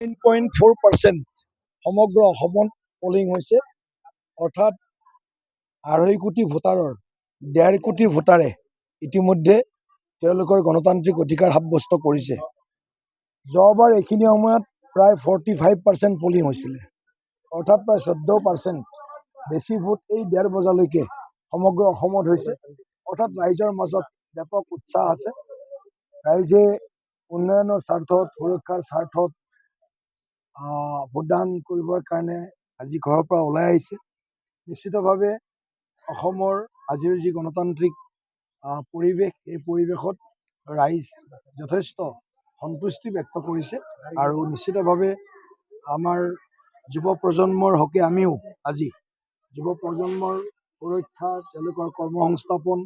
9.4% সমগ্ৰ অসমত পলিং হৈছে, অৰ্থাৎ 2.5 কোটি ভোটাৰৰ 1.5 কোটি ভোটাৰে ইতিমধ্যে তেওঁলোকৰ গণতান্ত্ৰিক অধিকাৰ সাব্যস্ত কৰিছে। যোৱাবাৰ এইখিনি সময়ত প্ৰায় 45% পলিং হৈছিলে, অৰ্থাৎ প্ৰায় 14% বেছি ভোট এই 1:30 বজালৈকে সমগ্ৰ অসমত হৈছে। অৰ্থাৎ ৰাইজৰ মাজত ব্যাপক উৎসাহ আছে। ৰাইজে উন্নয়নৰ স্বাৰ্থত, সুৰক্ষাৰ স্বাৰ্থত ভোটদান কৰিবৰ কাৰণে আজি ঘৰৰ পৰা ওলাই আহিছে। নিশ্চিতভাৱে অসমৰ আজিৰ যি গণতান্ত্ৰিক পৰিৱেশ, এই পৰিৱেশত ৰাইজ যথেষ্ট সন্তুষ্টি ব্যক্ত কৰিছে আৰু নিশ্চিতভাৱে আমাৰ যুৱ প্ৰজন্মৰ হকে আমিও আজি যুৱ প্ৰজন্মৰ সুৰক্ষা, তেওঁলোকৰ কৰ্মসংস্থাপন,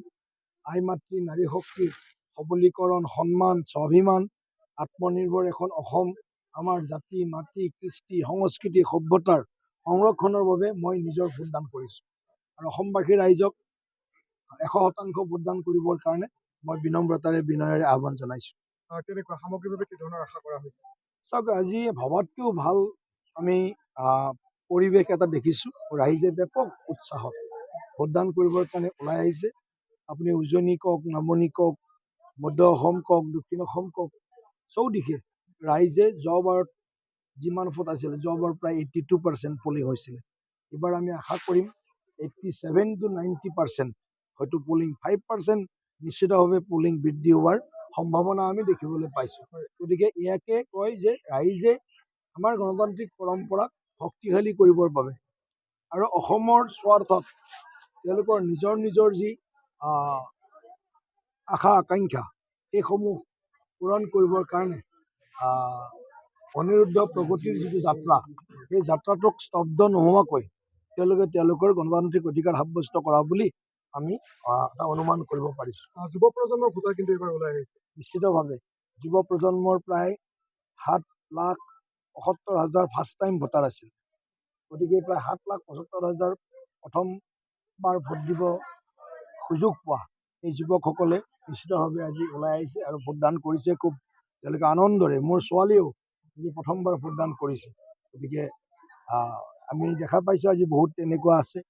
আই মাতৃ নাৰী শক্তিৰ সবলীকৰণ, সন্মান, স্বাভিমান, আত্মনিৰ্ভৰ এখন অসম, আমাৰ জাতি, মাটি, কৃষ্টি, সংস্কৃতি, সভ্যতাৰ সংৰক্ষণৰ বাবে মই নিজৰ ভোটদান কৰিছোঁ আৰু অসমবাসী ৰাইজক 100% ভোটদান কৰিবৰ কাৰণে মই বিনম্ৰতাৰে বিনয়েৰে আহ্বান জনাইছোঁ। কেনেকুৱা সামগ্ৰিকভাৱে কি ধৰণৰ আশা কৰা হৈছে? চাওক, আজি ভবাতকৈও ভাল আমি পৰিৱেশ এটা দেখিছোঁ। ৰাইজে ব্যাপক উৎসাহত ভোটদান কৰিবৰ কাৰণে ওলাই আহিছে। আপুনি উজনি কওক, নামনি কওক, মধ্য অসম কওক, দক্ষিণ অসম কওক, চৌদিশে ৰাইজে যোৱাবাৰত যিমান ভোট আছিলে, যোৱাবাৰ প্ৰায় 82% পলিং হৈছিলে। এইবাৰ আমি আশা কৰিম 87 to 90% হয়তো পলিং, 5% নিশ্চিতভাৱে পলিং বৃদ্ধি হোৱাৰ সম্ভাৱনা আমি দেখিবলৈ পাইছোঁ। গতিকে ইয়াকে কয় যে ৰাইজে আমাৰ গণতান্ত্ৰিক পৰম্পৰাক শক্তিশালী কৰিবৰ বাবে আৰু অসমৰ স্বাৰ্থত তেওঁলোকৰ নিজৰ নিজৰ যি আশা আকাংক্ষা, সেইসমূহ পূৰণ কৰিবৰ কাৰণে অনিৰুদ্ধ প্ৰগতিৰ যিটো যাত্ৰা, সেই যাত্ৰাটোক স্তব্ধ নোহোৱাকৈ তেওঁলোকৰ গণতান্ত্ৰিক অধিকাৰ সাব্যস্ত কৰা বুলি আমি এটা অনুমান কৰিব পাৰিছোঁ। যুৱ প্ৰজন্মৰ ভোটাৰ কিন্তু এইবাৰ ওলাই আহিছে। নিশ্চিতভাৱে যুৱ প্ৰজন্মৰ প্ৰায় 7,75,000 ফাৰ্ষ্ট টাইম ভোটাৰ আছিল। গতিকে প্ৰায় 7,75,000 প্ৰথমবাৰ ভোট দিব সুযোগ পোৱা এই যুৱকসকলে নিশ্চিতভাৱে আজি ওলাই আহিছে আৰু ভোটদান কৰিছে খুব তেওঁলোকে আনন্দৰে। মোৰ ছোৱালীয়েও আজি প্ৰথমবাৰ ভোটদান কৰিছে। গতিকে আমি দেখা পাইছোঁ আজি বহুত তেনেকুৱা আছে।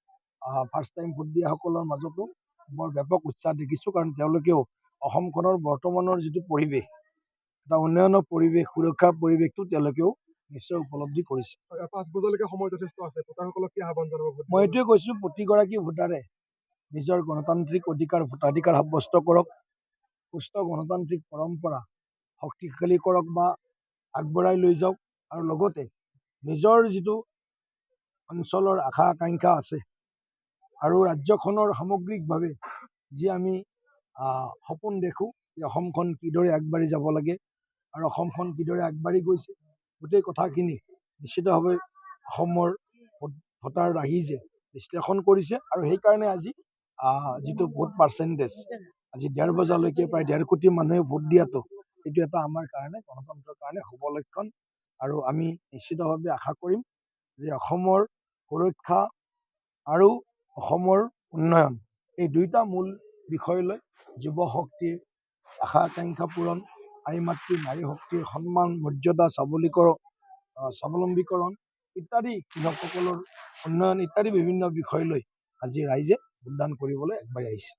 ফাৰ্ষ্ট টাইম ভোট দিয়াসকলৰ মাজতো বৰ ব্যাপক উৎসাহ দেখিছোঁ, কাৰণ তেওঁলোকেও অসমখনৰ বৰ্তমানৰ যিটো পৰিৱেশ, এটা উন্নয়নৰ পৰিৱেশ, সুৰক্ষাৰ পৰিৱেশটো তেওঁলোকেও নিশ্চয় উপলব্ধি কৰিছে। 5 বজালৈকে সময় যথেষ্ট আছে, ভোটাৰসকলক কি আহ্বান জনাব? মই এইটোৱে কৈছোঁ, প্ৰতিগৰাকী ভোটাৰে নিজৰ গণতান্ত্ৰিক ভোটাধিকাৰ সাব্যস্ত কৰক, সুস্থ গণতান্ত্ৰিক পৰম্পৰা শক্তিশালী কৰক বা আগবঢ়াই লৈ যাওক আৰু লগতে নিজৰ যিটো অঞ্চলৰ আশা আকাংক্ষা আছে আৰু ৰাজ্যখনৰ সামগ্ৰিকভাৱে যি আমি সপোন দেখোঁ যে অসমখন কিদৰে আগবাঢ়ি যাব লাগে আৰু অসমখন কিদৰে আগবাঢ়ি গৈছে, গোটেই কথাখিনি নিশ্চিতভাৱে অসমৰ ভোটাৰ ৰাইজে বিশ্লেষণ কৰিছে আৰু সেইকাৰণে আজি যিটো ভোট পাৰ্চেণ্টেজ, আজি 1:30 বজালৈকে প্ৰায় 1.5 কোটি মানুহে ভোট দিয়াটো, এইটো এটা আমাৰ কাৰণে গণতন্ত্ৰৰ কাৰণে শুভ লক্ষণ আৰু আমি নিশ্চিতভাৱে আশা কৰিম যে অসমৰ সুৰক্ষা আৰু অসমৰ উন্নয়ন, এই দুয়োটা মূল বিষয় লৈ যুৱ শক্তিৰ আশা আকাংক্ষা পূৰণ, আই মাতৃ নাৰী শক্তিৰ সন্মান, মৰ্যাদা, স্বাৱলম্বীকৰণ ইত্যাদি, কৃষকসকলৰ উন্নয়ন ইত্যাদি বিভিন্ন বিষয় লৈ আজি ৰাইজে ভোটদান কৰিবলৈ আগবাঢ়ি আহিছে।